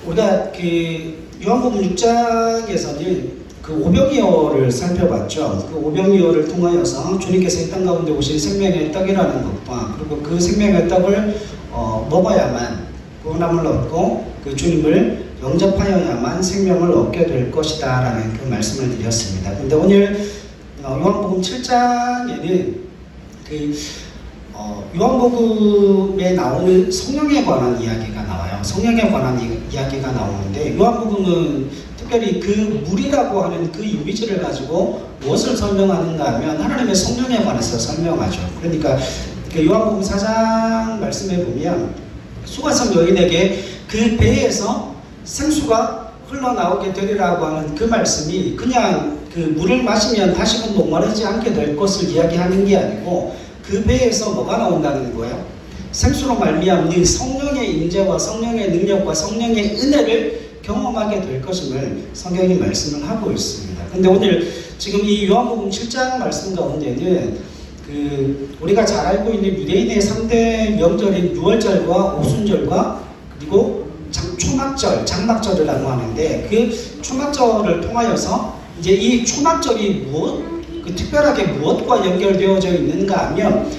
우리가 그 요한복음 6장에서는 그 오병이어를 살펴봤죠. 그 오병이어를 통하여서 주님께서 이 땅 가운데 오신 생명의 떡이라는 것과 그리고 그 생명의 떡을 먹어야만 구원함을 얻고 그 주님을 영접하여야만 생명을 얻게 될 것이다 라는 그 말씀을 드렸습니다. 근데 오늘 요한복음 7장에는 그 요한복음에 나오는 성령에 관한 이야기가 나와요. 성령에 관한 이야기가 나오는데 요한복음은 특별히 그 물이라고 하는 그 이미지를 가지고 무엇을 설명하는가 하면 하나님의 성령에 관해서 설명하죠. 그러니까 그 요한복음 4장 말씀에 보면 수가성 여인에게 그 배에서 생수가 흘러나오게 되리라고 하는 그 말씀이 그냥 그 물을 마시면 다시금 목마르지 않게 될 것을 이야기하는 게 아니고 그 배에서 뭐가 나온다는 거예요? 생수로 말미암는 성령의 임재와 성령의 능력과 성령의 은혜를 경험하게 될 것임을 성경이 말씀을 하고 있습니다. 근데 오늘 지금 이 요한복음 7장 말씀 가운데는 그 우리가 잘 알고 있는 유대인의 3대 명절인 유월절과 오순절과 그리고 초막절, 장막절이라고 하는데 그 초막절을 통하여서 이제 이 초막절이 그 특별하게 무엇과 연결되어져 있는가 하면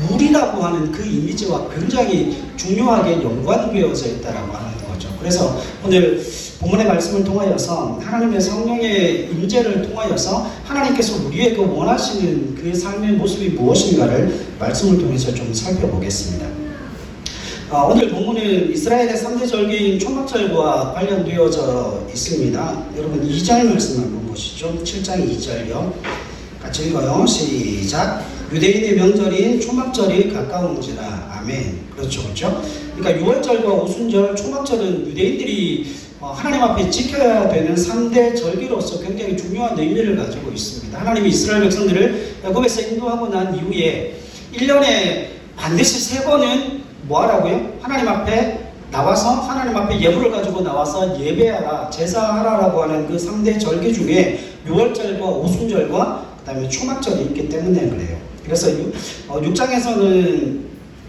물이라고 하는 그 이미지와 굉장히 중요하게 연관되어져 있다라고 하는 거죠. 그래서 오늘 본문의 말씀을 통하여서 하나님의 성령의 임재를 통하여서 하나님께서 우리에게 원하시는 그 삶의 모습이 무엇인가를 말씀을 통해서 좀 살펴보겠습니다. 오늘 본문은 이스라엘의 3대 절기인 초막절과 관련되어져 있습니다. 여러분 2절 말씀 한번 보시죠. 7장 2절요. 같이 읽어요. 시작. 유대인의 명절인 초막절이 가까운지라. 아멘. 그렇죠. 그렇죠? 그러니까 유월절과 오순절, 초막절은 유대인들이 하나님 앞에 지켜야 되는 3대 절기로서 굉장히 중요한 의미를 가지고 있습니다. 하나님이 이스라엘 백성들을 애굽에서 인도하고 난 이후에 1년에 반드시 3번은 뭐 하라고요? 하나님 앞에 나와서 하나님 앞에 예물을 가지고 나와서 예배하라, 제사하라라고 하는 그 3대 절기 중에 유월절과 오순절과 그 다음에 초막절이 있기 때문에 그래요. 그래서 6장에서는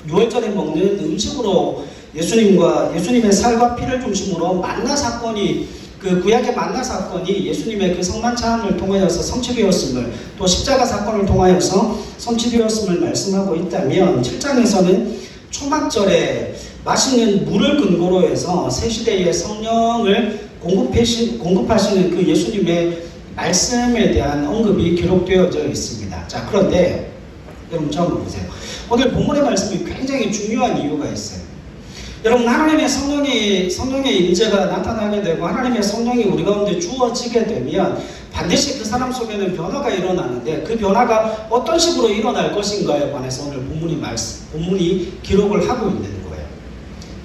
유월절에 먹는 음식으로 예수님의 살과 피를 중심으로 만나 사건이 그 구약의 만나 사건이 예수님의 그 성만찬을 통하여서 성취되었음을 또 십자가 사건을 통하여서 성취되었음을 말씀하고 있다면 7장에서는 초막절에 마시는 물을 근거로 해서 새 시대의 성령을 공급하시는 그 예수님의 말씀에 대한 언급이 기록되어져 있습니다. 자, 그런데 여러분 처음 보세요. 오늘 본문의 말씀이 굉장히 중요한 이유가 있어요. 여러분 하나님의 성령의 임재가 나타나게 되고 하나님의 성령이 우리 가운데 주어지게 되면 반드시 그 사람 속에는 변화가 일어나는데 그 변화가 어떤 식으로 일어날 것인가에 관해서 오늘 본문이 기록을 하고 있는 거예요.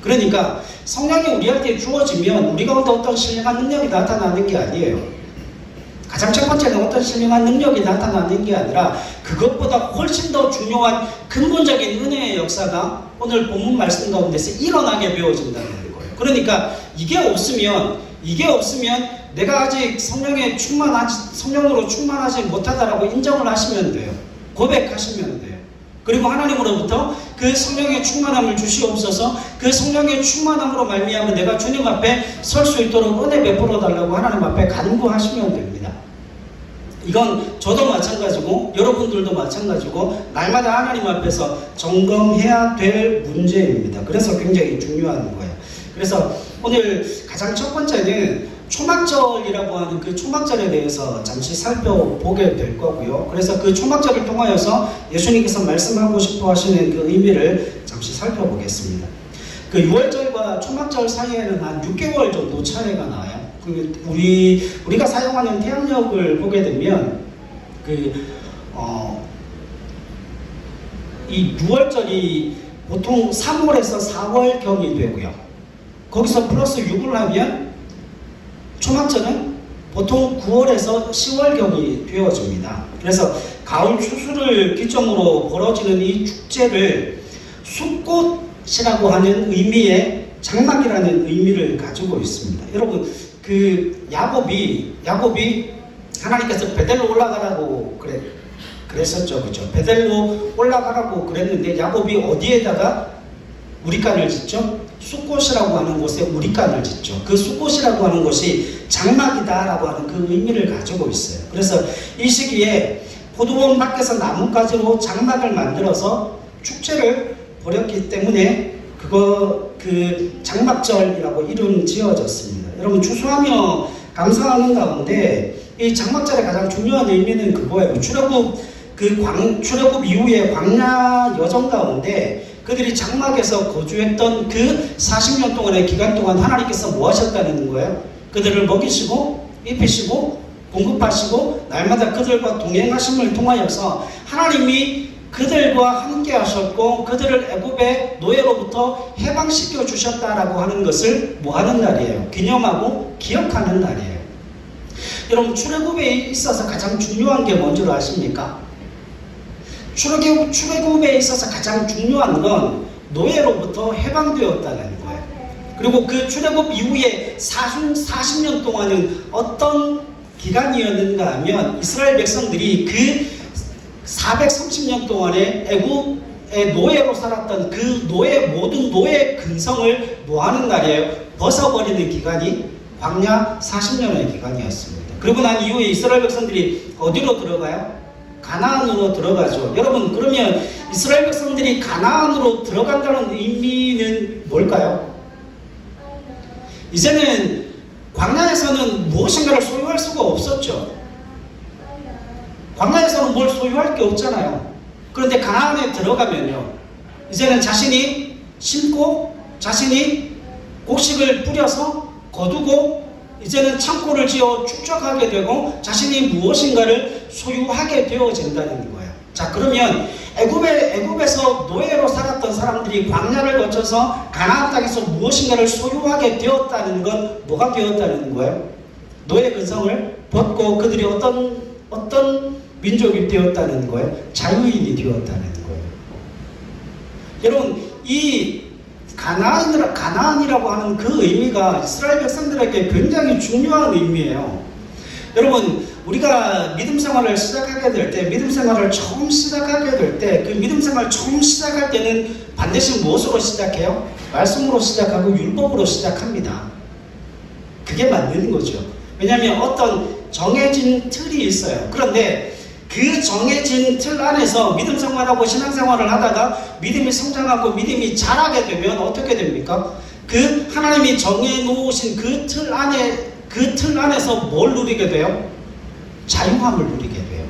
그러니까 성령이 우리한테 주어지면 우리 가운데 어떤 신령한 능력이 나타나는 게 아니에요. 가장 첫 번째는 어떤 신령한 능력이 나타나는 게 아니라 그것보다 훨씬 더 중요한 근본적인 은혜의 역사가 오늘 본문 말씀 가운데서 일어나게 되어진다는 거예요. 그러니까 이게 없으면 내가 아직 성령으로 충만하지 못하다라고 인정을 하시면 돼요. 고백하시면 돼요. 그리고 하나님으로부터 그 성령의 충만함을 주시옵소서, 그 성령의 충만함으로 말미암아 내가 주님 앞에 설 수 있도록 은혜 베풀어 달라고 하나님 앞에 간구하시면 됩니다. 이건 저도 마찬가지고 여러분들도 마찬가지고 날마다 하나님 앞에서 점검해야 될 문제입니다. 그래서 굉장히 중요한 거예요. 그래서 오늘 가장 첫 번째는 초막절이라고 하는 그 초막절에 대해서 잠시 살펴보게 될 거고요. 그래서 그 초막절을 통하여서 예수님께서 말씀하고 싶어 하시는 그 의미를 잠시 살펴보겠습니다. 그 유월절과 초막절 사이에는 한 6개월 정도 차이가 나요. 우리가 사용하는 태양력을 보게 되면 이 6월절이 보통 3월에서 4월경이 되고요. 거기서 플러스 6을 하면 초막절은 보통 9월에서 10월경이 되어집니다. 그래서 가을 추수를 기점으로 벌어지는 이 축제를 숫꽃이라고 하는 의미의 장막이라는 의미를 가지고 있습니다. 여러분 그 야곱이 하나님께서 베델로 올라가라고 그랬었죠. 그죠? 베델로 올라가라고 그랬는데 야곱이 어디에다가 우리간을 짓죠. 숫꽃이라고 하는 곳에 우리간을 짓죠. 그 숫꽃이라고 하는 곳이 장막이다라고 하는 그 의미를 가지고 있어요. 그래서 이 시기에 포도원 밖에서 나뭇가지로 장막을 만들어서 축제를 벌였기 때문에 그 장막절이라고 이름 지어졌습니다. 여러분 추수하며 감사하는 가운데 이 장막절의 가장 중요한 의미는 그거예요. 출애굽 이후에 광야 여정 가운데 그들이 장막에서 거주했던 그 40년 동안의 기간 동안 하나님께서 뭐 하셨다는 거예요? 그들을 먹이시고 입히시고 공급하시고 날마다 그들과 동행하심을 통하여서 하나님이 그들과 함께 하셨고 그들을 애굽의 노예로부터 해방시켜 주셨다라고 하는 것을 뭐 하는 날이에요? 기념하고 기억하는 날이에요. 여러분 출애굽에 있어서 가장 중요한 게 뭔지를 아십니까? 출애굽에 있어서 가장 중요한 건 노예로부터 해방되었다는 거예요. 그리고 그 출애굽 이후에 40년 동안은 어떤 기간이었는가 하면 이스라엘 백성들이 그 430년 동안에 애굽의 노예로 살았던 그 모든 노예 근성을 뭐하는 날이에요? 벗어버리는 기간이 광야 40년의 기간이었습니다. 그리고 난 이후에 이스라엘 백성들이 어디로 들어가요? 가나안으로 들어가죠. 여러분 그러면 이스라엘 백성들이 가나안으로 들어간다는 의미는 뭘까요? 이제는 광야에서는 무엇인가를 소유할 수가 없었죠. 광야에서는 뭘 소유할 게 없잖아요. 그런데 가나안에 들어가면요, 이제는 자신이 심고 자신이 곡식을 뿌려서 거두고 이제는 창고를 지어 축적하게 되고 자신이 무엇인가를 소유하게 되어진다는 거예요. 자, 그러면 애굽에서 노예로 살았던 사람들이 광야를 거쳐서 가나안 땅에서 무엇인가를 소유하게 되었다는 건 뭐가 되었다는 거예요? 노예 근성을 벗고 그들이 어떤 민족이 되었다는 거예요? 자유인이 되었다는 거예요. 여러분, 이 가나안이라고 하는 그 의미가 이스라엘 백성들에게 굉장히 중요한 의미예요. 여러분, 우리가 믿음 생활을 시작하게 될 때, 믿음 생활을 처음 시작하게 될 때, 그 믿음 생활 처음 시작할 때는 반드시 무엇으로 시작해요? 말씀으로 시작하고 율법으로 시작합니다. 그게 맞는 거죠. 왜냐하면 어떤 정해진 틀이 있어요. 그런데 그 정해진 틀 안에서 믿음 생활하고 신앙생활을 하다가 믿음이 성장하고 믿음이 자라게 되면 어떻게 됩니까? 그 하나님이 정해놓으신 그 틀 안에서 뭘 누리게 돼요? 자유함을 누리게 돼요.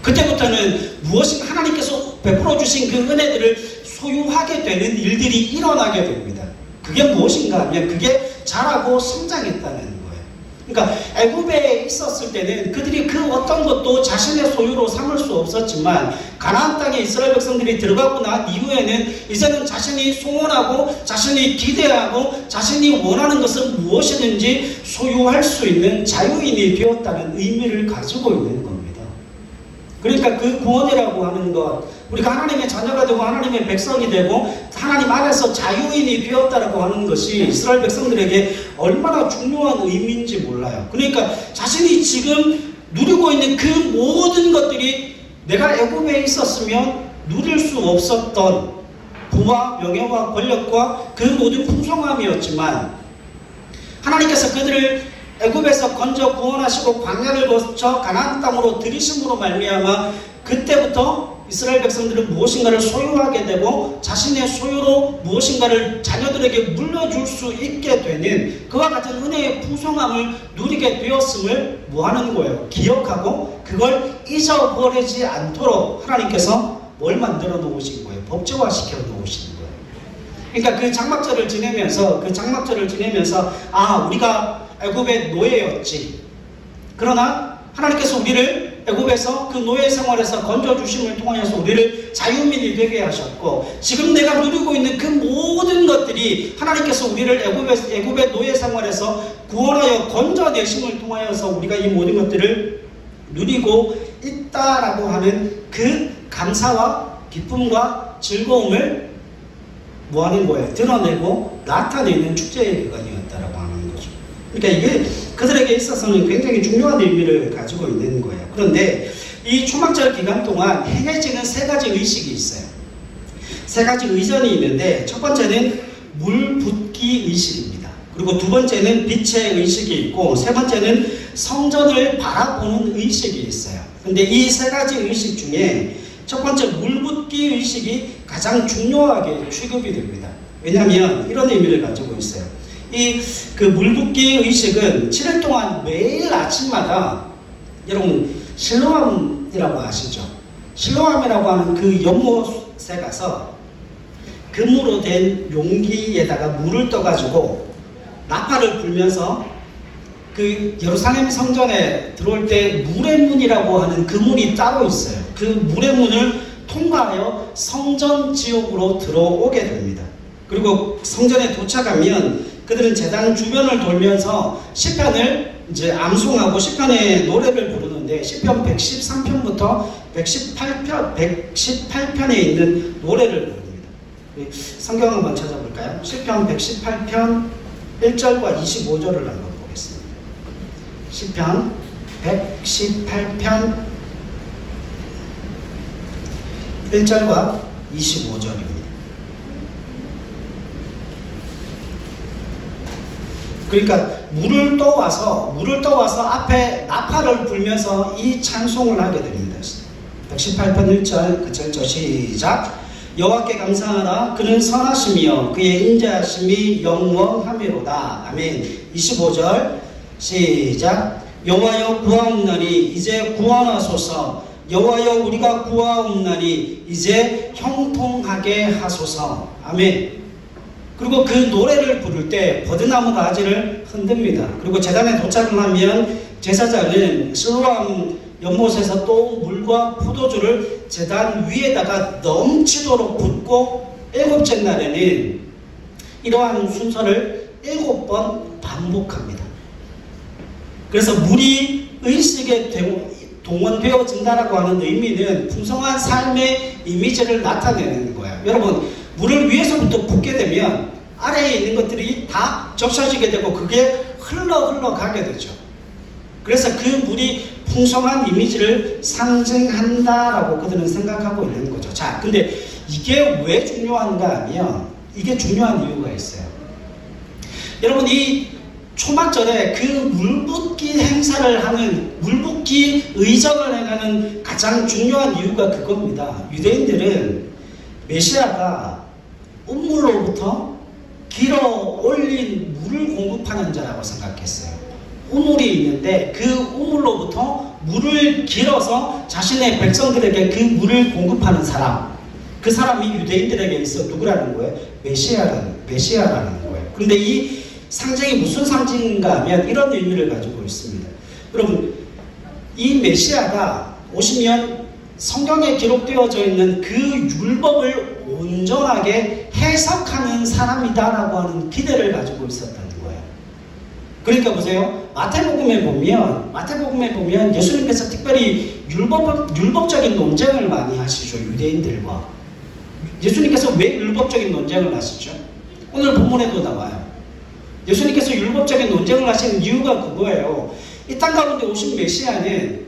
그때부터는 무엇인가 하나님께서 베풀어 주신 그 은혜들을 소유하게 되는 일들이 일어나게 됩니다. 그게 무엇인가 하면 그게 자라고 성장했다는 거예요. 그러니까 애굽에 있었을 때는 그들이 그 어떤 것도 자신의 소유로 삼을 수 없었지만 가나안 땅에 이스라엘 백성들이 들어가고 난 이후에는 이제는 자신이 소원하고 자신이 기대하고 자신이 원하는 것은 무엇이든지 소유할 수 있는 자유인이 되었다는 의미를 가지고 있는 겁니다. 그러니까 그 구원이라고 하는 것, 우리가 하나님의 자녀가 되고 하나님의 백성이 되고 하나님 안에서 자유인이 되었다라고 하는 것이 이스라엘 백성들에게 얼마나 중요한 의미인지 몰라요. 그러니까 자신이 지금 누리고 있는 그 모든 것들이 내가 애굽에 있었으면 누릴 수 없었던 부와 명예와 권력과 그 모든 풍성함이었지만 하나님께서 그들을 애굽에서 건져 구원하시고 광야를 거쳐 가나안 땅으로 들이심으로 말미암아 그때부터 이스라엘 백성들은 무엇인가를 소유하게 되고 자신의 소유로 무엇인가를 자녀들에게 물려줄 수 있게 되는 그와 같은 은혜의 풍성함을 누리게 되었음을 뭐하는 거예요? 기억하고 그걸 잊어버리지 않도록 하나님께서 뭘 만들어 놓으신 거예요? 법제화시켜 놓으신 거예요. 그러니까 그 장막절을 지내면서 우리가 애굽의 노예였지. 그러나 하나님께서 우리를 애굽에서 그 노예 생활에서 건져주심을 통하여서 우리를 자유민이 되게 하셨고 지금 내가 누리고 있는 그 모든 것들이 하나님께서 우리를 애굽의 노예 생활에서 구원하여 건져내심을 통하여서 우리가 이 모든 것들을 누리고 있다라고 하는 그 감사와 기쁨과 즐거움을 뭐하는 거예요? 드러내고 나타내는 축제의 기간이었다라고 하는 거죠. 그러니까 이게 그들에게 있어서는 굉장히 중요한 의미를 가지고 있는 거예요. 그런데 이 초막절 기간 동안 행해지는 세 가지 의식이 있어요. 세 가지 의전이 있는데 첫 번째는 물 붓기 의식입니다. 그리고 두 번째는 빛의 의식이 있고 세 번째는 성전을 바라보는 의식이 있어요. 근데 이 세 가지 의식 중에 첫 번째 물 붓기 의식이 가장 중요하게 취급이 됩니다. 왜냐하면 이런 의미를 가지고 있어요. 그 물 붓기 의식은 7일 동안 매일 아침마다 여러분 실로암이라고 아시죠? 실로암이라고 하는 그 연못에 가서 금으로 된 용기에다가 물을 떠가지고 나팔을 불면서 그 예루살렘 성전에 들어올 때 물의 문이라고 하는 그 문이 따로 있어요. 그 물의 문을 통과하여 성전 지옥으로 들어오게 됩니다. 그리고 성전에 도착하면 그들은 제단 주변을 돌면서 시편을 이제 암송하고 시편의 노래를 부르는데 시편 113편부터 118편에 있는 노래를 부릅니다. 성경 한번 찾아볼까요? 시편 118편 1절과 25절을 한번 보겠습니다. 시편 118편 1절과 25절입니다. 그러니까 물을 떠와서 앞에 나팔을 불면서 이 찬송을 하게 됩니다. 118편 1절 그 절조 시작. 여호와께 감사하라. 그는 선하시며 그의 인자하심이 영원하미로다. 아멘. 25절 시작. 여호와여 구하옵나니 이제 구원하소서. 여호와여 우리가 구하옵나니 이제 형통하게 하소서. 아멘. 그리고 그 노래를 부를 때 버드나무 가지를 흔듭니다. 그리고 제단에 도착을 하면 제사장은 실로암 연못에서 또 물과 포도주를 제단 위에다가 넘치도록 붓고 7째 날에는 이러한 순서를 7번 반복합니다. 그래서 물이 의식에 동원되어진다라고 하는 의미는 풍성한 삶의 이미지를 나타내는 거예요. 여러분, 물을 위에서부터 붓게 되면 아래에 있는 것들이 다 적셔지게 되고 그게 흘러가게 되죠. 그래서 그 물이 풍성한 이미지를 상징한다라고 그들은 생각하고 있는 거죠. 자, 근데 이게 왜 중요한가 하면 이게 중요한 이유가 있어요. 여러분, 이 초막절에 그 물붓기 행사를 하는 물붓기 의전을 행하는 가장 중요한 이유가 그겁니다. 유대인들은 메시아가 우물로부터 길어 올린 물을 공급하는 자라고 생각했어요. 우물이 있는데 그 우물로부터 물을 길어서 자신의 백성들에게 그 물을 공급하는 사람, 그 사람이 유대인들에게 있어 누구라는 거예요? 메시아라는 거예요. 그런데 이 상징이 무슨 상징인가 하면 이런 의미를 가지고 있습니다. 여러분, 이 메시아가 오시면 성경에 기록되어져 있는 그 율법을 온전하게 해석하는 사람이다라고 하는 기대를 가지고 있었다는 거예요. 그러니까 보세요. 마태복음에 보면 예수님께서 특별히 율법적인 논쟁을 많이 하시죠. 유대인들과. 예수님께서 왜 율법적인 논쟁을 하시죠? 오늘 본문에도 나와요. 예수님께서 율법적인 논쟁을 하시는 이유가 그거예요. 이 땅 가운데 오신 메시아는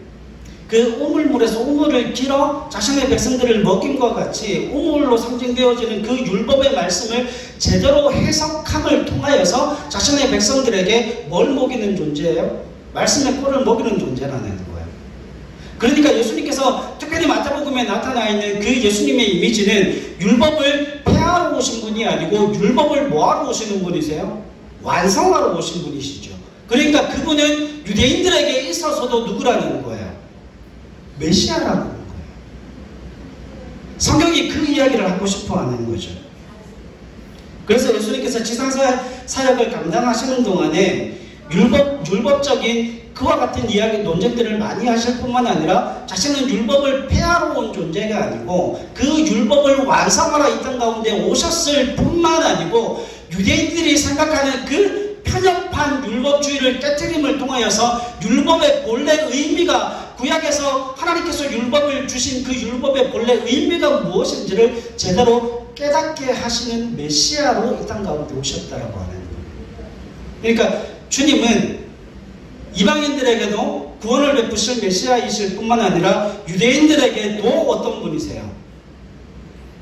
그 우물물에서 우물을 길어 자신의 백성들을 먹임과 같이 우물로 상징되어지는 그 율법의 말씀을 제대로 해석함을 통하여서 자신의 백성들에게 뭘 먹이는 존재예요? 말씀의 꼴을 먹이는 존재라는 거예요. 그러니까 예수님께서 특별히 마태복음에 나타나 있는 그 예수님의 이미지는 율법을 폐하러 오신 분이 아니고 율법을 뭐하러 오시는 분이세요? 완성하러 오신 분이시죠. 그러니까 그분은 유대인들에게 있어서도 누구라는 거예요? 메시아라는 거예요. 성경이 그 이야기를 하고 싶어 하는 거죠. 그래서 예수님께서 지상사역을 감당하시는 동안에 율법적인 그와 같은 이야기 논쟁들을 많이 하실 뿐만 아니라 자신은 율법을 폐하러 온 존재가 아니고 그 율법을 완성하러 이 땅 가운데 오셨을 뿐만 아니고 유대인들이 생각하는 그 편협한 율법주의를 깨트림을 통하여서 율법의 본래 의미가 구약에서 하나님께서 율법을 주신 그 율법의 본래 의미가 무엇인지를 제대로 깨닫게 하시는 메시아로 이 땅 가운데 오셨다라고 하는 거예요. 그러니까 주님은 이방인들에게도 구원을 베푸실 메시아이실 뿐만 아니라 유대인들에게도 어떤 분이세요?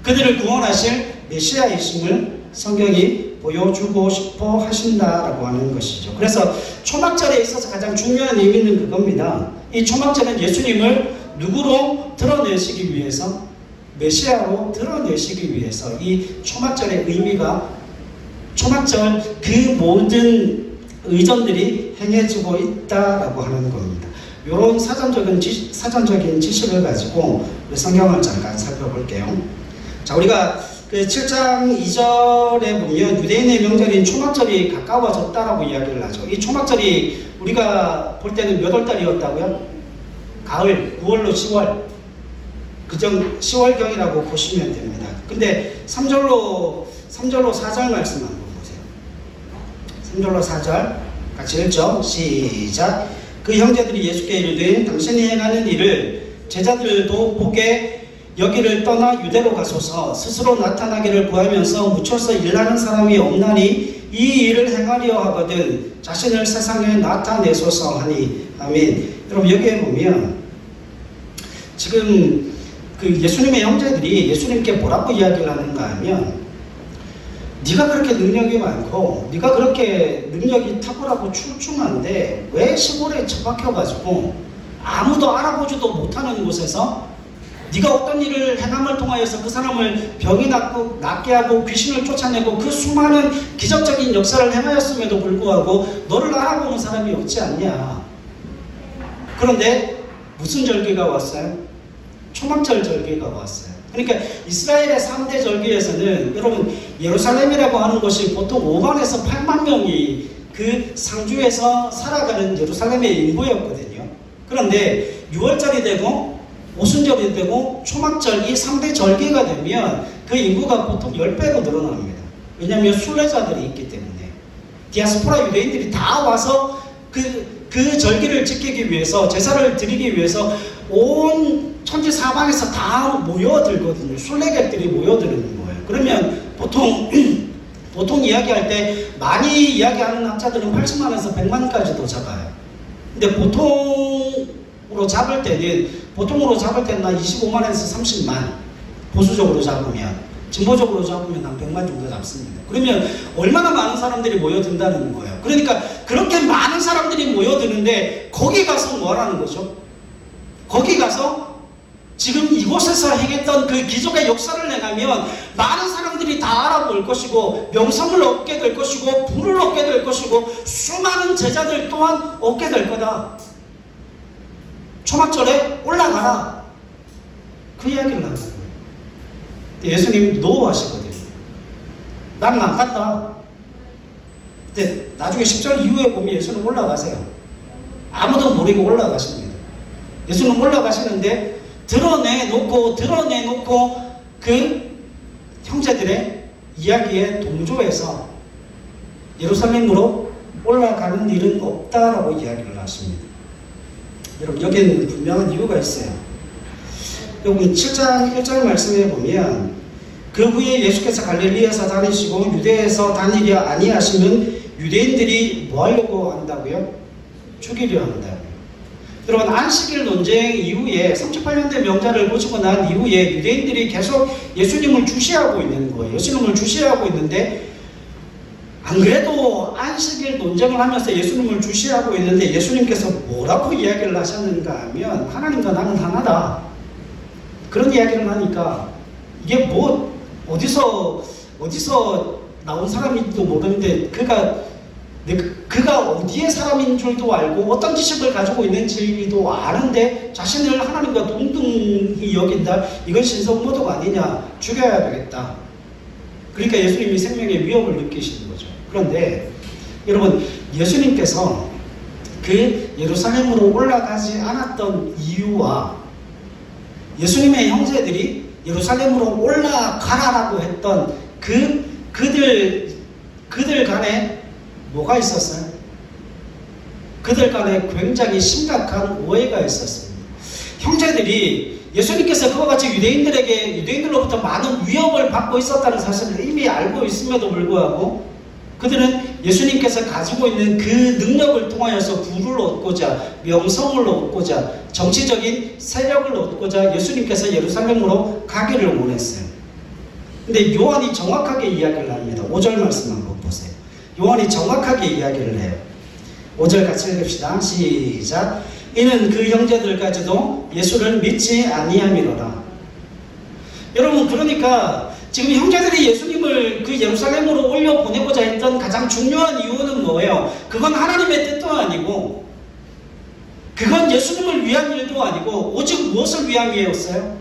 그들을 구원하실 메시아이심을 성경이 보여주고 싶어 하신다라고 하는 것이죠. 그래서 초막절에 있어서 가장 중요한 의미는 그겁니다. 이 초막절은 예수님을 누구로 드러내시기 위해서, 메시아로 드러내시기 위해서 이 초막절의 의미가, 초막절 그 모든 의전들이 행해지고 있다라고 하는 겁니다. 이런 사전적인 지식을 가지고 우리 성경을 잠깐 살펴볼게요. 자, 우리가 그 7장 2절에 보면 유대인의 명절인 초막절이 가까워졌다라고 이야기를 하죠. 이 초막절이 우리가 볼 때는 몇 월달이었다고요? 가을, 9월로 10월. 그정 10월경이라고 보시면 됩니다. 근데 3절로 4절 말씀 한번 보세요. 3절로 4절 같이 읽죠. 시작. 그 형제들이 예수께 이르되 당신이 행하는 일을 제자들도 보게 여기를 떠나 유대로 가소서. 스스로 나타나기를 구하면서 묻혀서 일하는 사람이 없나니 이 일을 행하려 하거든 자신을 세상에 나타내소서 하니. 아멘. 여러분 여기에 보면 지금 그 예수님의 형제들이 예수님께 뭐라고 이야기를 하는가 하면, 네가 그렇게 능력이 많고 네가 그렇게 능력이 탁월하고 출중한데 왜 시골에 처박혀가지고 아무도 알아보지도 못하는 곳에서 네가 어떤 일을 행함을 통하여서 그 사람을 병이 낫게 하고 귀신을 쫓아내고 그 수많은 기적적인 역사를 행하였음에도 불구하고 너를 알아보는 사람이 없지 않냐. 그런데 무슨 절기가 왔어요? 초막절 절기가 왔어요. 그러니까 이스라엘의 3대 절기에서는 여러분 예루살렘이라고 하는 곳이 보통 5만에서 8만 명이 그 상주에서 살아가는 예루살렘의 인구였거든요. 그런데 6월절이 되고 오순절이 되고 초막절 이 3대 절기가 되면 그 인구가 보통 10배로 늘어납니다. 왜냐하면 순례자들이 있기 때문에. 디아스포라 유대인들이 다 와서 그 절기를 지키기 위해서, 제사를 드리기 위해서 온 천지 사방에서 다 모여들거든요. 순례객들이 모여드는 거예요. 그러면 보통 이야기할 때 많이 이야기하는 학자들은 80만에서 100만까지도 잡아요. 근데 보통으로 잡을 때는 한 25만에서 30만, 보수적으로 잡으면, 진보적으로 잡으면 한 100만 정도 잡습니다. 그러면 얼마나 많은 사람들이 모여든다는 거예요. 그러니까 그렇게 많은 사람들이 모여드는데 거기 가서 뭐 하라는 거죠? 거기 가서 지금 이곳에서 행했던 그 기적의 역사를 행하면 많은 사람들이 다 알아볼 것이고 명성을 얻게 될 것이고 부를 얻게 될 것이고 수많은 제자들 또한 얻게 될 거다. 초막절에 올라가라. 그 이야기를 하는 거예요. 예수님 노하시거든요. 나는 안 갔다. 근데 나중에 10절 이후에 보면 예수는 올라가세요. 아무도 모르고 올라가십니다. 예수는 올라가시는데 드러내놓고 그 형제들의 이야기에 동조해서 예루살렘으로 올라가는 일은 없다라고 이야기를 하십니다. 여러분 여기에는 분명한 이유가 있어요. 여기 7장 1절 말씀에 보면 그 후에 예수께서 갈릴리에서 다니시고 유대에서 다니리 아니하시면 유대인들이 뭐 하려고 한다고요? 죽이려 한다고요. 여러분 안식일 논쟁 이후에 38년대 명절을 거치고 난 이후에 유대인들이 계속 예수님을 주시하고 있는 거예요. 예수님을 주시하고 있는데 안 그래도 안식일 논쟁을 하면서 예수님을 주시하고 있는데 예수님께서 뭐라고 이야기를 하셨는가 하면 하나님과 나는 하나다. 그런 이야기를 하니까 이게 뭐 어디서 나온 사람인지도 모르는데 그가 어디의 사람인 줄도 알고 어떤 지식을 가지고 있는지도 아는데 자신을 하나님과 동등히 여긴다. 이건 신성모독 아니냐. 죽여야 되겠다. 그러니까 예수님이 생명의 위협을 느끼시는 거죠. 그런데 여러분 예수님께서 그 예루살렘으로 올라가지 않았던 이유와 예수님의 형제들이 예루살렘으로 올라가라라고 했던 그들 간에 뭐가 있었어요? 그들 간에 굉장히 심각한 오해가 있었습니다. 형제들이 예수님께서 그와 같이 유대인들로부터 많은 위협을 받고 있었다는 사실을 이미 알고 있음에도 불구하고 그들은 예수님께서 가지고 있는 그 능력을 통하여서 부를 얻고자, 명성을 얻고자, 정치적인 세력을 얻고자 예수님께서 예루살렘으로 가기를 원했어요. 근데 요한이 정확하게 이야기를 합니다. 5절 말씀 한번 보세요. 요한이 정확하게 이야기를 해요. 5절 같이 읽읍시다. 시작. 이는 그 형제들까지도 예수를 믿지 아니함이로라. 여러분, 그러니까 지금 형제들이 예수님을 그 예루살렘으로 올려보내고자 했던 가장 중요한 이유는 뭐예요? 그건 하나님의 뜻도 아니고, 그건 예수님을 위한 일도 아니고, 오직 무엇을 위함이었어요?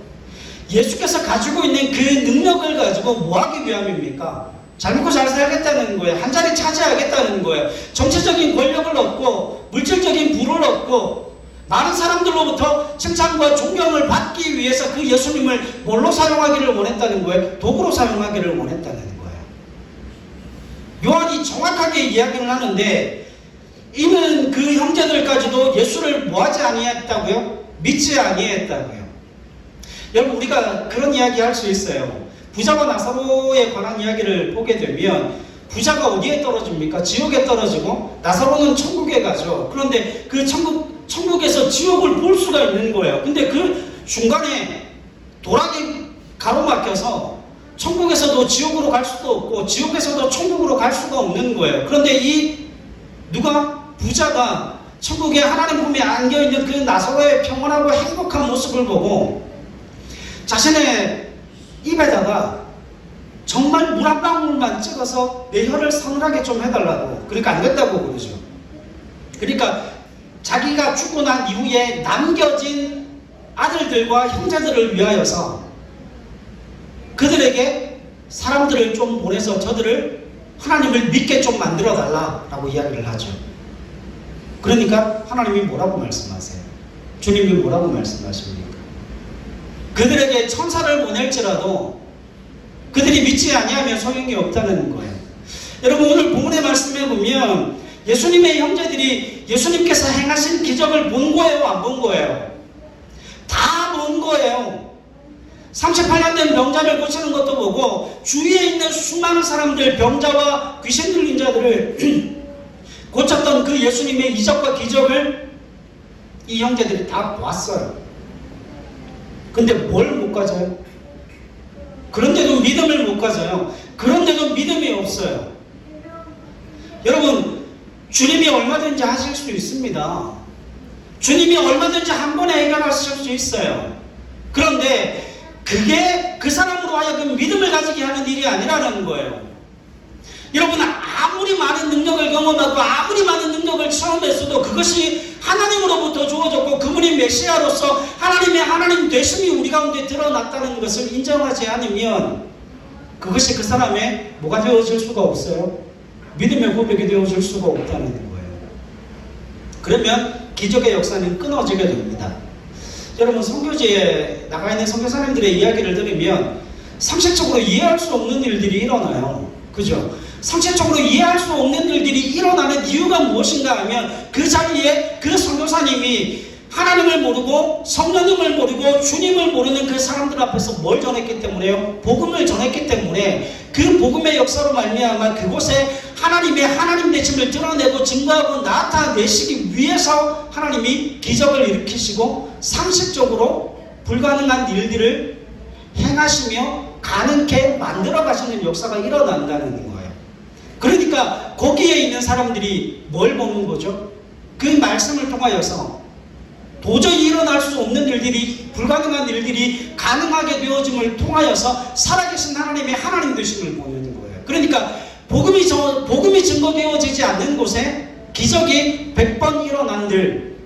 예수께서 가지고 있는 그 능력을 가지고 뭐 하기 위함입니까? 잘 먹고 잘 살겠다는 거예요. 한 자리 차지하겠다는 거예요. 정치적인 권력을 얻고, 물질적인 부를 얻고, 많은 사람들로부터 칭찬과 존경을 받기 위해서 그 예수님을 뭘로 사용하기를 원했다는 거예요? 도구로 사용하기를 원했다는 거예요. 요한이 정확하게 이야기를 하는데, 이는 그 형제들까지도 예수를 뭐하지 아니했다고요? 믿지 아니했다고요. 여러분, 우리가 그런 이야기 할 수 있어요. 부자와 나사로에 관한 이야기를 보게 되면 부자가 어디에 떨어집니까? 지옥에 떨어지고 나사로는 천국에 가죠. 그런데 그 천국에서 지옥을 볼 수가 있는 거예요. 근데 그 중간에 도락이 가로막혀서 천국에서도 지옥으로 갈 수도 없고 지옥에서도 천국으로 갈 수가 없는 거예요. 그런데 부자가 천국에 하나님 품에 안겨있는 그 나사로의 평온하고 행복한 모습을 보고 자신의 입에다가 정말 물 한 방울만 찍어서 내 혀를 서늘하게 좀 해달라고, 그러니까 안 된다고 그러죠. 그러니까 자기가 죽고 난 이후에 남겨진 아들들과 형제들을 위하여서 그들에게 사람들을 좀 보내서 저들을 하나님을 믿게 좀 만들어 달라라고 이야기를 하죠. 그러니까 하나님이 뭐라고 말씀하세요? 주님이 뭐라고 말씀하십니까? 그들에게 천사를 보낼지라도 그들이 믿지 아니하면 소용이 없다는 거예요. 여러분, 오늘 본문의 말씀에 보면 예수님의 형제들이 예수님께서 행하신 기적을 본 거예요? 안 본 거예요? 다 본 거예요. 38년 된 병자를 고치는 것도 보고 주위에 있는 수많은 사람들, 병자와 귀신 들린 자들을 고쳤던 그 예수님의 이적과 기적을 이 형제들이 다 봤어요. 근데 뭘 못 가져요? 그런데도 믿음을 못 가져요. 그런데도 믿음이 없어요. 여러분, 주님이 얼마든지 하실 수 있습니다. 주님이 얼마든지 한 번에 해결하실 수 있어요. 그런데 그게 그 사람으로 하여금 믿음을 가지게 하는 일이 아니라는 거예요. 여러분, 아무리 많은 능력을 경험하고 아무리 많은 능력을 체험했어도 그것이 하나님으로부터 주어졌고 그분이 메시아로서 하나님의 하나님 되심이 우리 가운데 드러났다는 것을 인정하지 않으면 그것이 그 사람의 뭐가 되어질 수가 없어요. 믿음의 고백이 되어질 수가 없다는 거예요. 그러면 기적의 역사는 끊어지게 됩니다. 여러분, 선교지에 나가 있는 선교사님들의 이야기를 들으면 상식적으로 이해할 수 없는 일들이 일어나요. 그죠? 상식적으로 이해할 수 없는 일들이 일어나는 이유가 무엇인가 하면 그 자리에 그 선교사님이 하나님을 모르고 성령님을 모르고 주님을 모르는 그 사람들 앞에서 뭘 전했기 때문에요? 복음을 전했기 때문에 그 복음의 역사로 말미암아 그곳에 하나님의 하나님 되심을 드러내고 증거하고 나타내시기 위해서 하나님이 기적을 일으키시고 상식적으로 불가능한 일들을 행하시며 가능케 만들어 가시는 역사가 일어난다는 거예요. 그러니까 거기에 있는 사람들이 뭘 보는 거죠? 그 말씀을 통하여서 도저히 일어날 수 없는 일들이, 불가능한 일들이 가능하게 되어짐을 통하여서 살아계신 하나님의 하나님 되심을 보는 거예요. 그러니까 복음이 증거되어지지 않는 곳에 기적이 100번 일어난들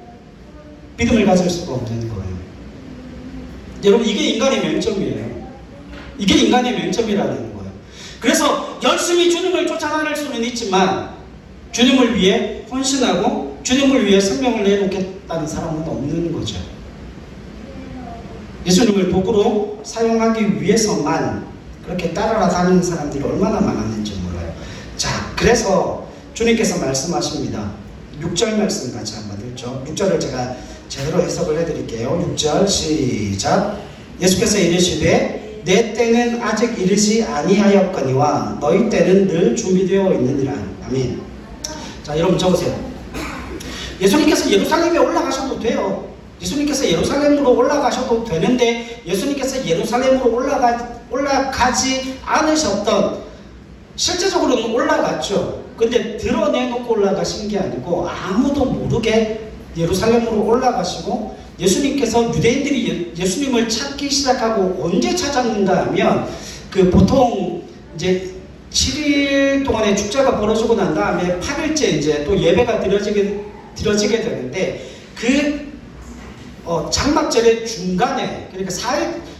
믿음을 가질 수가 없는 거예요. 여러분, 이게 인간의 맹점이에요. 이게 인간의 맹점이라는 거예요. 그래서 열심히 주님을 쫓아다닐 수는 있지만 주님을 위해 헌신하고 주님을 위해 생명을 내놓겠다는 사람은 없는 거죠. 예수님을 도구로 사용하기 위해서만 그렇게 따라다니는 사람들이 얼마나 많았는지 몰라요. 자, 그래서 주님께서 말씀하십니다. 6절 말씀 같이 한번 읽죠. 6절을 제가 제대로 해석을 해드릴게요. 6절 시작. 예수께서 이르시되 내 때는 아직 이르지 아니하였거니와 너희 때는 늘 준비되어 있느니라. 아멘. 자, 여러분 적으세요. 예수님께서 예루살렘에 올라가셔도 돼요. 예수님께서 예루살렘으로 올라가셔도 되는데 예수님께서 예루살렘으로 올라가지 않으셨던, 실제적으로는 올라갔죠. 근데 드러내놓고 올라가신 게 아니고 아무도 모르게 예루살렘으로 올라가시고, 예수님께서 유대인들이 예수님을 찾기 시작하고 언제 찾았는가 하면 보통 이제 7일 동안의 축제가 벌어지고 난 다음에 8일째 이제 또 예배가 드려지게 되는데, 장막절의 중간에, 그러니까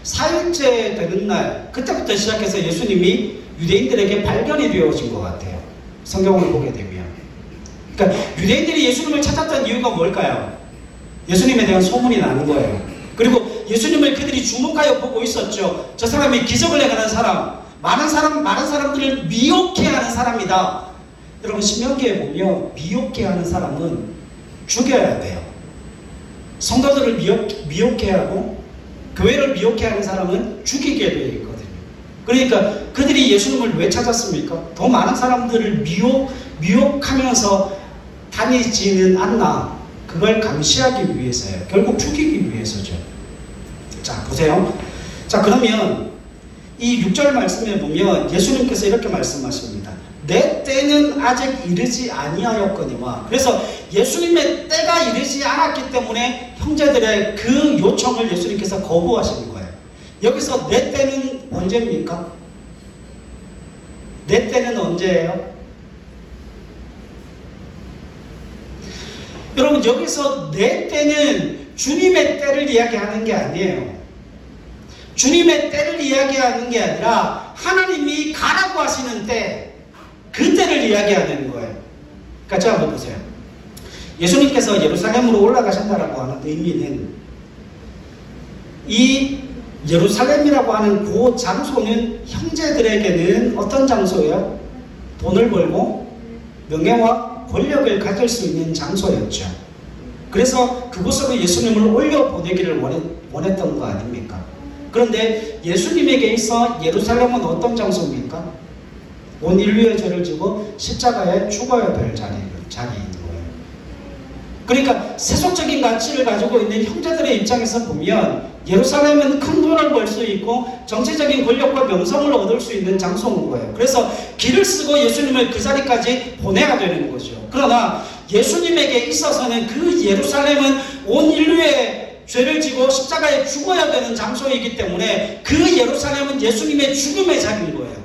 4일째 되는 날, 그때부터 시작해서 예수님이 유대인들에게 발견이 되어진 것 같아요. 성경을 보게 되면. 그러니까 유대인들이 예수님을 찾았던 이유가 뭘까요? 예수님에 대한 소문이 나는 거예요. 그리고 예수님을 그들이 주목하여 보고 있었죠. 저 사람이 기적을 행하는 사람, 많은 사람들을 미혹해 하는 사람이다. 여러분, 신명기에 보면 미혹해 하는 사람은 죽여야 돼요. 성도들을 미혹해 하고 교회를 미혹해 하는 사람은 죽이게 되어 있거든요. 그러니까 그들이 예수님을 왜 찾았습니까? 더 많은 사람들을 미혹하면서 다니지는 않나, 그걸 감시하기 위해서예요. 결국 죽이기 위해서죠. 자, 보세요. 자, 그러면 이 6절 말씀에 보면 예수님께서 이렇게 말씀하십니다. 내 때는 아직 이르지 아니하였거니와. 그래서 예수님의 때가 이르지 않았기 때문에 형제들의 그 요청을 예수님께서 거부하시는 거예요. 여기서 내 때는 언제입니까? 내 때는 언제예요? 여러분, 여기서 내 때는 주님의 때를 이야기하는 게 아니에요. 주님의 때를 이야기하는 게 아니라 하나님이 가라고 하시는 때, 그 때를 이야기하는 거예요. 같이 한번 보세요. 예수님께서 예루살렘으로 올라가신다라고 하는 의미는, 이 예루살렘이라고 하는 그 장소는 형제들에게는 어떤 장소예요? 돈을 벌고 명예와 권력을 가질 수 있는 장소였죠. 그래서 그곳으로 예수님을 올려보내기를 원했던 거 아닙니까? 그런데 예수님에게 있어 예루살렘은 어떤 장소입니까? 온 인류의 죄를 지고 십자가에 죽어야 될 자리인 거예요. 그러니까 세속적인 가치를 가지고 있는 형제들의 입장에서 보면 예루살렘은 큰 돈을 벌 수 있고 정치적인 권력과 명성을 얻을 수 있는 장소인 거예요. 그래서 길을 쓰고 예수님을 그 자리까지 보내야 되는 거죠. 그러나 예수님에게 있어서는 그 예루살렘은 온 인류의 죄를 지고 십자가에 죽어야 되는 장소이기 때문에 그 예루살렘은 예수님의 죽음의 자리인 거예요.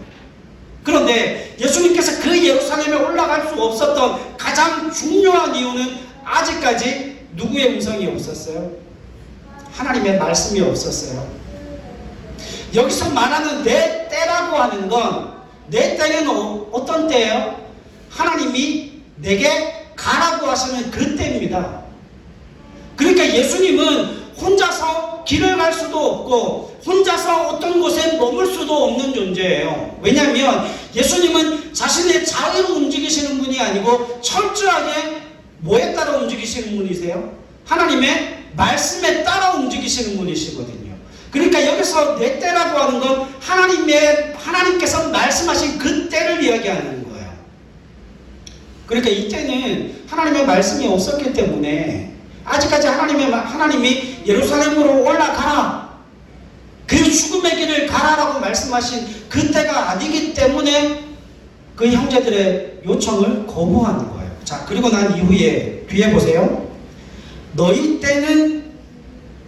그런데 예수님께서 그 예루살렘에 올라갈 수 없었던 가장 중요한 이유는 아직까지 누구의 음성이 없었어요? 하나님의 말씀이 없었어요. 여기서 말하는 내 때라고 하는 건, 내 때는 어떤 때예요? 하나님이 내게 가라고 하시는 그 때입니다. 그러니까 예수님은 혼자서 길을 갈 수도 없고 혼자서 어떤 곳에 머물 수도 없는 존재예요. 왜냐하면 예수님은 자신의 자유로 움직이시는 분이 아니고 철저하게 뭐에 따라 움직이시는 분이세요? 하나님의 말씀에 따라 움직이시는 분이시거든요. 그러니까 여기서 내 때라고 하는 건 하나님께서 말씀하신 그 때를 이야기하는 거예요. 그러니까 이때는 하나님의 말씀이 없었기 때문에 아직까지 하나님이 예루살렘으로 올라가라, 그 죽음의 길을 가라라고 말씀하신 그 때가 아니기 때문에 그 형제들의 요청을 거부하는 거예요. 자, 그리고 난 이후에 뒤에 보세요. 너희 때는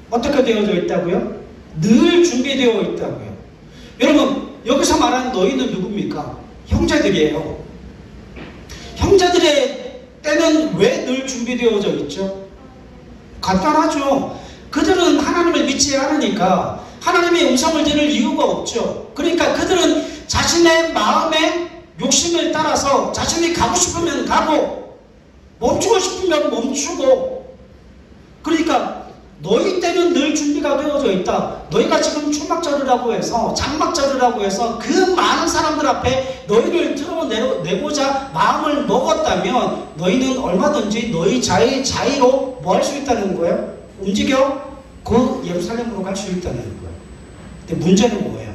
어떻게 되어져 있다고요? 늘 준비되어 있다고요. 여러분, 여기서 말하는 너희는 누굽니까? 형제들이에요. 형제들의 때는 왜 늘 준비되어져 있죠? 간단하죠. 그들은 하나님을 믿지 않으니까 하나님의 음성을 들을 이유가 없죠. 그러니까 그들은 자신의 마음의 욕심을 따라서 자신이 가고 싶으면 가고 멈추고 싶으면 멈추고, 그러니까 너희 때는 늘 준비가 되어져 있다. 너희가 지금 초막절이라고 해서 장막절이라고 해서 그 많은 사람들 앞에 너희를 드러내고자 마음을 먹었다면 너희는 얼마든지 너희 자의로 뭐 할 수 있다는 거예요? 움직여 그 예루살렘으로 갈 수 있다는 거예요. 근데 문제는 뭐예요?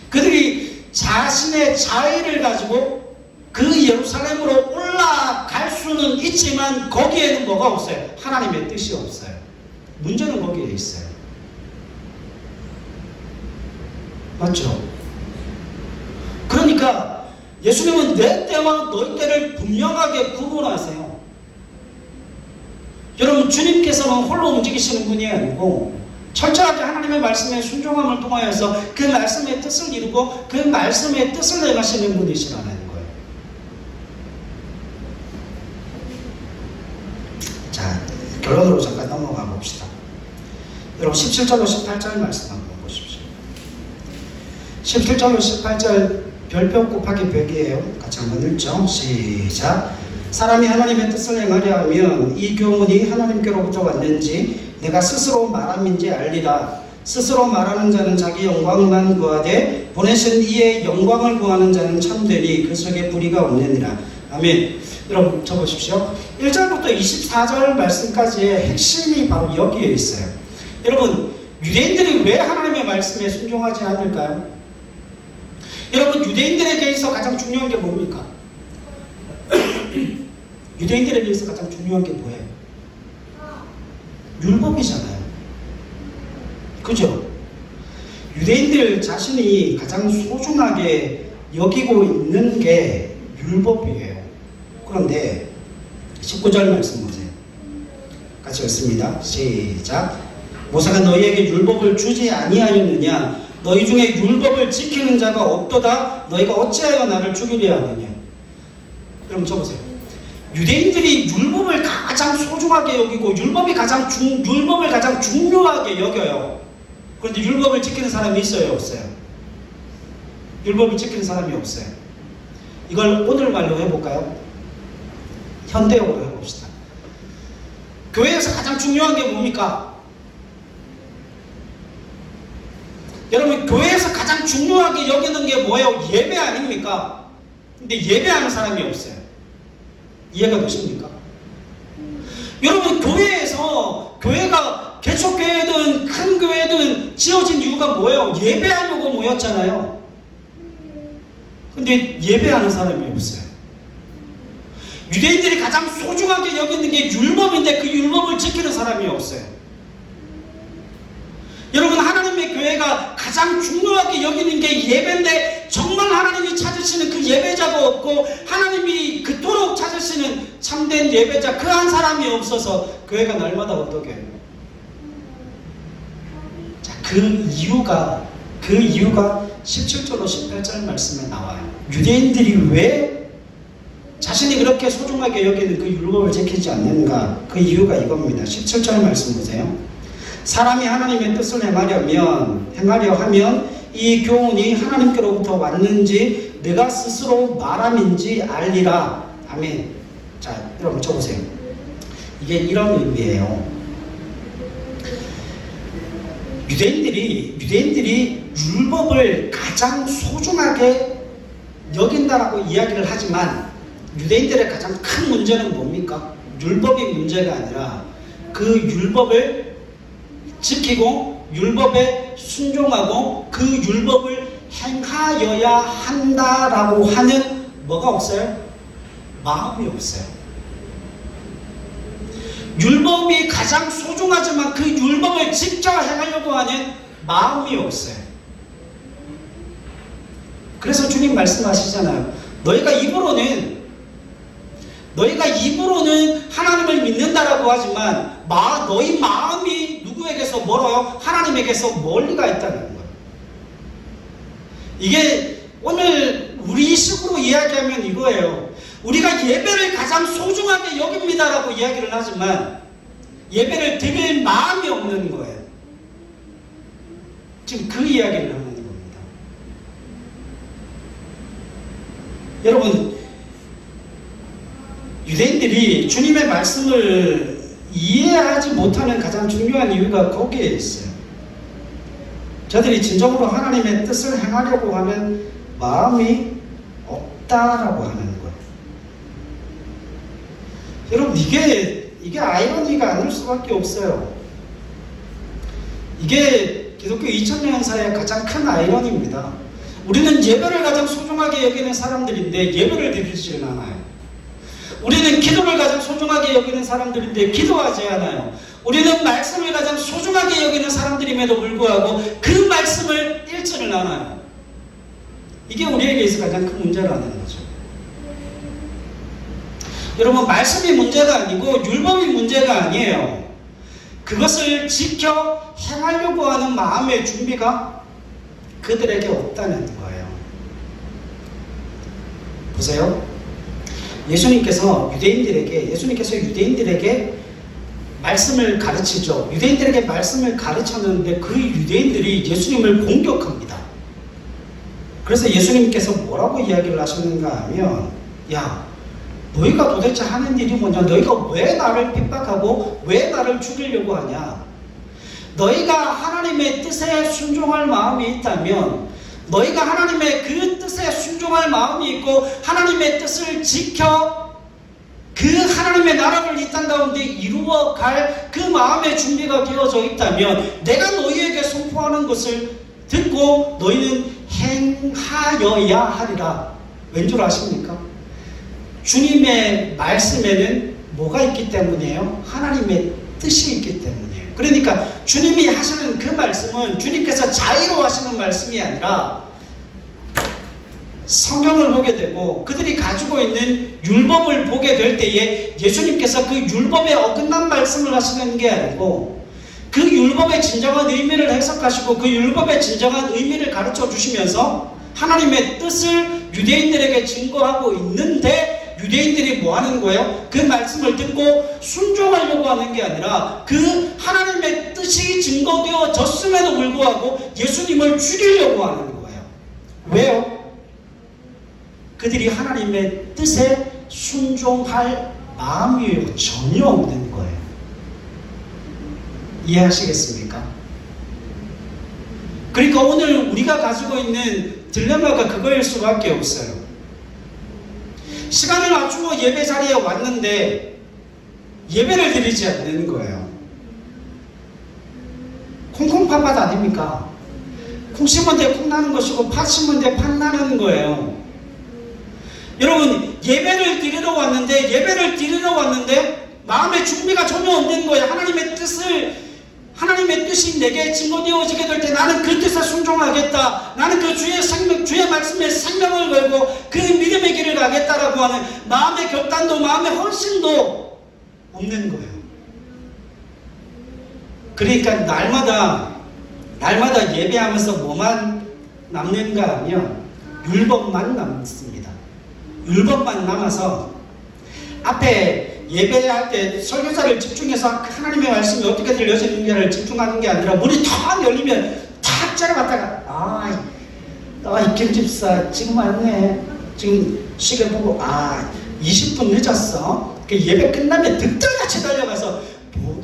그들이 자신의 자의를 가지고 그 예루살렘으로 올라갈 수는 있지만 거기에는 뭐가 없어요? 하나님의 뜻이 없어요. 문제는 거기에 있어요. 맞죠? 그러니까 예수님은 내 때와 너희 때를 분명하게 구분하세요. 여러분, 주님께서는 홀로 움직이시는 분이 아니고 철저하게 하나님의 말씀에 순종함을 통하여서 그 말씀의 뜻을 이루고 그 말씀의 뜻을 행하시는 분이시라는 거예요. 자, 결론으로 잠깐 넘어가 봅시다. 여러분, 17절로 18절 말씀 한번 보십시오. 17절로 18절 별표 곱하기 벽이에요. 같이 한번 읽죠. 시작. 사람이 하나님의 뜻을 행하려 하면 이 교훈이 하나님께로부터 왔는지 내가 스스로 말함인지 알리라. 스스로 말하는 자는 자기 영광만 구하되 보내신 이의 영광을 구하는 자는 참되니 그 속에 불의가 없느니라. 아멘. 여러분 적어보십시오. 1절부터 24절 말씀까지의 핵심이 바로 여기에 있어요. 여러분, 유대인들이 왜 하나님의 말씀에 순종하지 않을까요? 여러분, 유대인들에게 있어 가장 중요한 게 뭡니까? 유대인들에게 있어 가장 중요한 게 뭐예요? 율법이잖아요. 그죠? 유대인들 자신이 가장 소중하게 여기고 있는 게 율법이에요. 그런데 19절 말씀 보세요. 같이 읽습니다. 시작. 모세가 너희에게 율법을 주지 아니하였느냐? 너희 중에 율법을 지키는 자가 없도다. 너희가 어찌하여 나를 죽이려 하느냐? 여러분 쳐보세요. 유대인들이 율법을 가장 소중하게 여기고 율법을 가장 중요하게 여겨요. 그런데 율법을 지키는 사람이 있어요, 없어요? 율법을 지키는 사람이 없어요. 이걸 오늘말로 해볼까요? 현대어로 해봅시다. 교회에서 가장 중요한 게 뭡니까? 여러분, 교회에서 가장 중요하게 여기는 게 뭐예요? 예배 아닙니까? 근데 예배하는 사람이 없어요. 이해가 되십니까? 여러분, 교회가 개척교회든 큰 교회든 지어진 이유가 뭐예요? 예배하려고 모였잖아요. 근데 예배하는 사람이 없어요. 유대인들이 가장 소중하게 여기는 게 율법인데 그 율법을 지키는 사람이 없어요. 여러분, 하나님의 교회가 가장 중요하게 여기는 게 예배인데 정말 하나님이 찾으시는 그 예배자가 없고 하나님이 그토록 찾으시는 참된 예배자 그 한 사람이 없어서 교회가 날마다 어떻게 해요? 자, 그 이유가 17절로 18절 말씀에 나와요. 유대인들이 왜 자신이 그렇게 소중하게 여기는 그 율법을 지키지 않는가? 그 이유가 이겁니다. 17절 말씀 보세요. 사람이 하나님의 뜻을 행하려 하면 이 교훈이 하나님께로부터 왔는지 내가 스스로 말함인지 알리라. 아멘. 자, 여러분 쳐보세요. 이게 이런 의미예요. 유대인들이 율법을 가장 소중하게 여긴다라고 이야기를 하지만 유대인들의 가장 큰 문제는 뭡니까? 율법이 문제가 아니라 그 율법을 지키고 율법에 순종하고 그 율법을 행하여야 한다라고 하는 뭐가 없어요? 마음이 없어요. 율법이 가장 소중하지만 그 율법을 직접 행하려고 하는 마음이 없어요. 그래서 주님 말씀하시잖아요. 너희가 입으로는 하나님을 믿는다라고 하지만 너희 마음이 누구에게서 멀어요? 하나님에게서 멀리가 있다는 거예요. 이게 오늘 우리 식으로 이야기하면 이거예요. 우리가 예배를 가장 소중하게 여깁니다라고 이야기를 하지만 예배를 드릴 마음이 없는 거예요. 지금 그 이야기를 하는 겁니다. 여러분, 유대인들이 주님의 말씀을 이해하지 못하는 가장 중요한 이유가 거기에 있어요. 저들이 진정으로 하나님의 뜻을 행하려고 하는 마음이 없다라고 하는 거예요. 여러분, 이게 아이러니가 아닐 수밖에 없어요. 이게 기독교 2000년사의 가장 큰 아이러니입니다. 우리는 예배를 가장 소중하게 여기는 사람들인데 예배를 드리지는 않아요. 우리는 기도를 가장 소중하게 여기는 사람들인데 기도하지 않아요. 우리는 말씀을 가장 소중하게 여기는 사람들임에도 불구하고 그 말씀을 읽지를 않아요. 이게 우리에게 있어 가장 큰 문제라는 거죠. 여러분, 말씀이 문제가 아니고 율법이 문제가 아니에요. 그것을 지켜 행하려고 하는 마음의 준비가 그들에게 없다는 거예요. 보세요. 예수님께서 유대인들에게 말씀을 가르치죠. 유대인들에게 말씀을 가르쳤는데 그 유대인들이 예수님을 공격합니다. 그래서 예수님께서 뭐라고 이야기를 하셨는가 하면, 야, 너희가 도대체 하는 일이 뭐냐? 너희가 왜 나를 핍박하고 왜 나를 죽이려고 하냐? 너희가 하나님의 뜻에 순종할 마음이 있다면, 너희가 하나님의 그 뜻에 순종할 마음이 있고 하나님의 뜻을 지켜 그 하나님의 나라를 이 땅 가운데 이루어갈 그 마음의 준비가 되어져 있다면 내가 너희에게 선포하는 것을 듣고 너희는 행하여야 하리라. 왠 줄 아십니까? 주님의 말씀에는 뭐가 있기 때문이에요? 하나님의 뜻이 있기 때문이에요. 그러니까 주님이 하시는 그 말씀은 주님께서 자의로 하시는 말씀이 아니라 성경을 보게 되고 그들이 가지고 있는 율법을 보게 될 때에 예수님께서 그 율법에 어긋난 말씀을 하시는 게 아니고 그 율법의 진정한 의미를 해석하시고 그 율법의 진정한 의미를 가르쳐 주시면서 하나님의 뜻을 유대인들에게 증거하고 있는데 유대인들이 뭐 하는 거예요? 그 말씀을 듣고 순종하려고 하는 게 아니라 그 하나님의 뜻이 증거되어졌음에도 불구하고 예수님을 죽이려고 하는 거예요. 왜요? 그들이 하나님의 뜻에 순종할 마음이 전혀 없는 거예요. 이해하시겠습니까? 그러니까 오늘 우리가 가지고 있는 딜레마가 그거일 수밖에 없어요. 시간을 맞추고 예배 자리에 왔는데 예배를 드리지 않는 거예요. 콩콩팥팥 아닙니까? 콩 심은 데 콩 나는 것이고 팥 심은 데 팥 나는 거예요. 여러분, 예배를 드리러 왔는데 마음의 준비가 전혀 없는 거예요. 하나님의 뜻이 내게 증거되어지게 될 때 나는 그 뜻에 순종하겠다. 나는 그 주의 말씀에 생명을 걸고 그 믿음의 길을 가겠다라고 하는 마음의 결단도 마음의 헌신도 없는 거예요. 그러니까 날마다 예배하면서 뭐만 남는가 하면 율법만 남습니다. 율법만 남아서 앞에 예배할 때 설교자를 집중해서 하나님의 말씀이 어떻게 들려지는가를 집중하는 게 아니라 문이 탁 열리면 탁 째려봤다가 이 김집사 지금 왔네. 지금 시계 보고 20분 늦었어. 예배 끝나면 득달같이 달려가서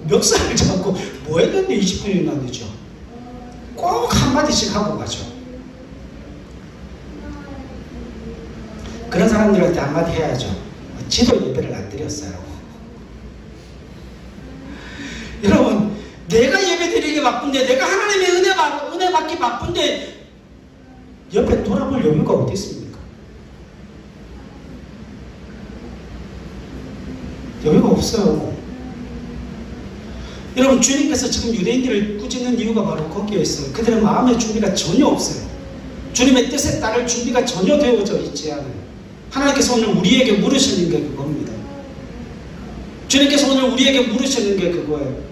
멱살을 잡고 뭐 했는데 20분이나 늦어. 꼭 한마디씩 하고 가죠. 그런 사람들한테 한마디 해야죠. 지도 예배를 안 드렸어요. 여러분, 내가 예배 드리기 바쁜데, 내가 하나님의 은혜 받기 바쁜데 옆에 돌아볼 여유가 어디 있습니까? 여유가 없어요. 여러분, 주님께서 지금 유대인들을 꾸짖는 이유가 바로 거기에 있어요. 그들의 마음의 준비가 전혀 없어요. 주님의 뜻에 따를 준비가 전혀 되어져 있지 않아요. 하나님께서 오늘 우리에게 물으시는 게 그겁니다. 주님께서 오늘 우리에게 물으시는 게 그거예요.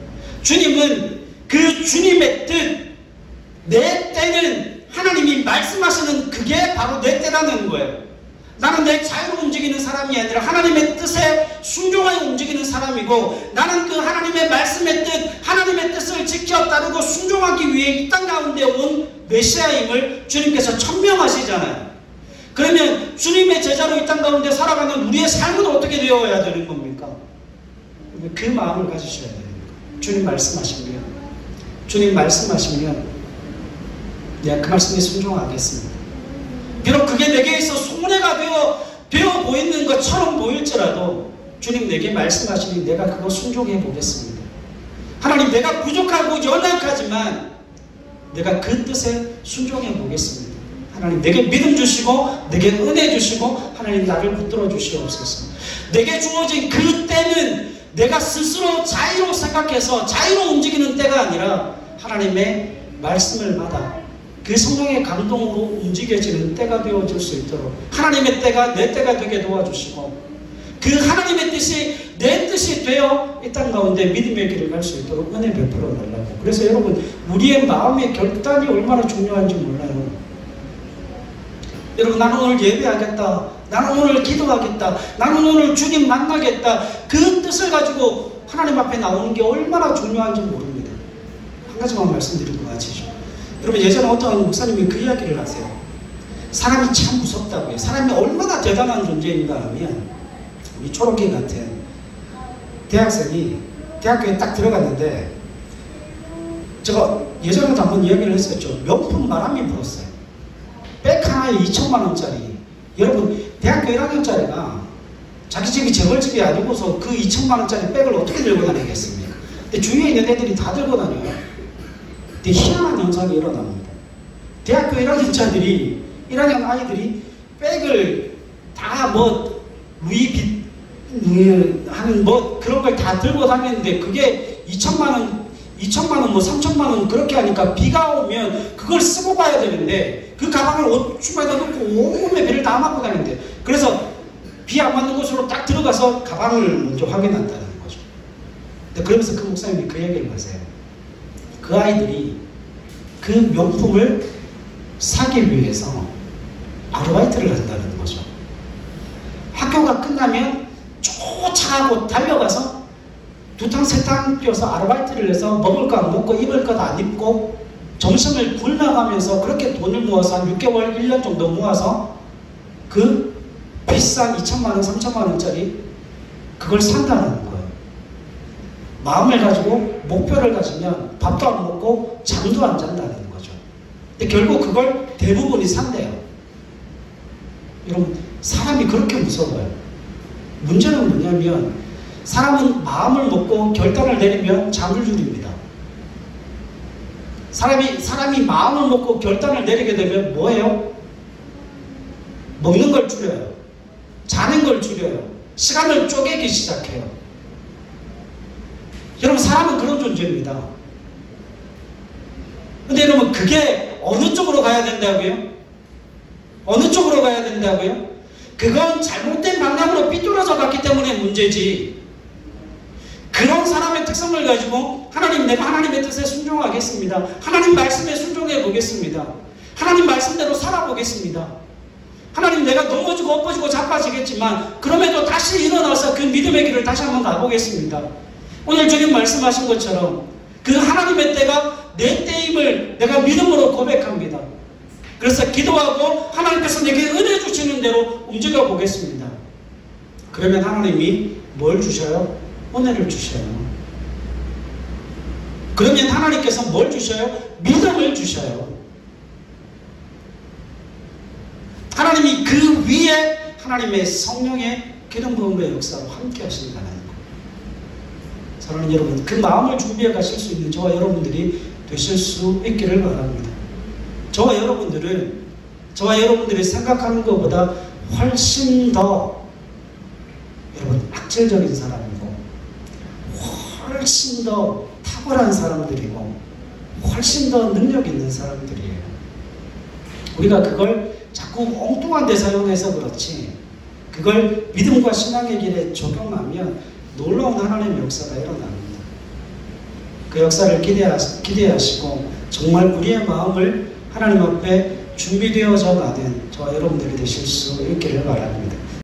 주님은 그 주님의 뜻, 내 때는 하나님이 말씀하시는 그게 바로 내 때라는 거예요. 나는 내 자유로 움직이는 사람이 아니라 하나님의 뜻에 순종하여 움직이는 사람이고, 나는 그 하나님의 말씀의 뜻, 하나님의 뜻을 지켜 따르고 순종하기 위해 이 땅 가운데 온 메시아임을 주님께서 천명하시잖아요. 그러면 주님의 제자로 이 땅 가운데 살아가는 우리의 삶은 어떻게 되어야 되는 겁니까? 그 마음을 가지셔야 됩니다. 주님 말씀하시면 내가 그 말씀에 순종하겠습니다. 비록 그게 내게 있어 손해가 되어 보이는 것처럼 보일지라도 주님 내게 말씀하시니 내가 그거 순종해 보겠습니다. 하나님, 내가 부족하고 연약하지만 내가 그 뜻에 순종해 보겠습니다. 하나님, 내게 믿음 주시고 내게 은혜 주시고 하나님 나를 붙들어 주시옵소서. 내게 주어진 그 때는 내가 스스로 자유로 생각해서 자유로 움직이는 때가 아니라 하나님의 말씀을 받아 그 성령의 감동으로 움직여지는 때가 되어질 수 있도록 하나님의 때가 내 때가 되게 도와주시고 그 하나님의 뜻이 내 뜻이 되어 이 땅 가운데 믿음의 길을 갈 수 있도록 은혜 베풀어 달라고. 그래서 여러분, 우리의 마음의 결단이 얼마나 중요한지 몰라요. 여러분, 나는 오늘 예배하겠다, 나는 오늘 기도하겠다, 나는 오늘 주님 만나겠다, 그 뜻을 가지고 하나님 앞에 나오는 게 얼마나 중요한지 모릅니다. 한 가지만 말씀드리고 마치죠. 여러분, 예전에 어떤 목사님이 그 이야기를 하세요. 사람이 참 무섭다고요. 사람이 얼마나 대단한 존재인가 하면, 우리 초록이 같은 대학생이 대학교에 딱 들어갔는데, 제가 예전에도 한번 이야기를 했었죠. 명품 바람이 불었어요. 백 하나에 2천만 원짜리. 여러분, 대학교 1학년짜리가 자기 집이 재벌집이 아니고서 그 2천만 원짜리 백을 어떻게 들고 다니겠습니까? 근데 주위에 있는 애들이 다 들고 다녀요. 근데 희한한 현상이 일어납니다. 대학교 1학년짜리, 1학년 아이들이 백을 다 뭐 루이비 하는 뭐 그런 걸 다 들고 다니는데, 그게 2천만 원, 뭐 3천만 원 그렇게 하니까 비가 오면 그걸 쓰고 가야 되는데, 그 가방을 옷주머니에다 넣고 온몸에 비를 다 맞고 다니는데, 그래서 비 안 맞는 곳으로 딱 들어가서 가방을 먼저 확인한다는 거죠. 근데 그러면서 그 목사님이 그 얘기를 하세요. 그 아이들이 그 명품을 사기 위해서 아르바이트를 한다는 거죠. 학교가 끝나면 쫓아가고 달려가서 두탕 세탕 뛰어서 아르바이트를 해서 먹을 거 안 먹고 입을 것 안 입고 점심을 굶어가면서 그렇게 돈을 모아서 한 6개월, 1년 정도 모아서 그 비싼 2천만 원, 3천만 원짜리 그걸 산다는 거예요. 마음을 가지고 목표를 가지면 밥도 안 먹고 잠도 안 잔다는 거죠. 근데 결국 그걸 대부분이 산대요. 여러분, 사람이 그렇게 무서워요. 문제는 뭐냐면, 사람은 마음을 먹고 결단을 내리면 잠을 줄입니다. 사람이 마음을 먹고 결단을 내리게 되면 뭐예요? 먹는 걸 줄여요. 자는 걸 줄여요. 시간을 쪼개기 시작해요. 여러분, 사람은 그런 존재입니다. 근데 여러분, 그게 어느 쪽으로 가야 된다고요? 어느 쪽으로 가야 된다고요? 그건 잘못된 방향으로 삐뚤어져 갔기 때문에 문제지, 그런 사람의 특성을 가지고 하나님, 내가 하나님의 뜻에 순종하겠습니다, 하나님 말씀에 순종해 보겠습니다, 하나님 말씀대로 살아보겠습니다, 하나님, 내가 넘어지고 엎어지고 자빠지겠지만 그럼에도 다시 일어나서 그 믿음의 길을 다시 한번 가보겠습니다. 오늘 주님 말씀하신 것처럼 그 하나님의 때가 내 때임을 내가 믿음으로 고백합니다. 그래서 기도하고 하나님께서 내게 은혜 주시는 대로 움직여 보겠습니다. 그러면 하나님이 뭘 주셔요? 은혜를 주셔요. 그러면 하나님께서 뭘 주셔요? 믿음을 주셔요. 하나님이 그 위에 하나님의 성령의 기름 부음의 역사로 함께 하신다는 것. 사랑하는 여러분, 그 마음을 준비해 가실 수 있는 저와 여러분들이 되실 수 있기를 바랍니다. 저와 여러분들이 생각하는 것보다 훨씬 더 여러분 악질적인 사람이고, 훨씬 더 탁월한 사람들이고, 훨씬 더 능력 있는 사람들이에요. 우리가 그걸 자꾸 엉뚱한 데 사용해서 그렇지, 그걸 믿음과 신앙의 길에 적용하면 놀라운 하나님의 역사가 일어납니다. 그 역사를 기대하시고 정말 우리의 마음을 하나님 앞에 준비되어져 가는 저와 여러분들이 되실 수 있기를 바랍니다.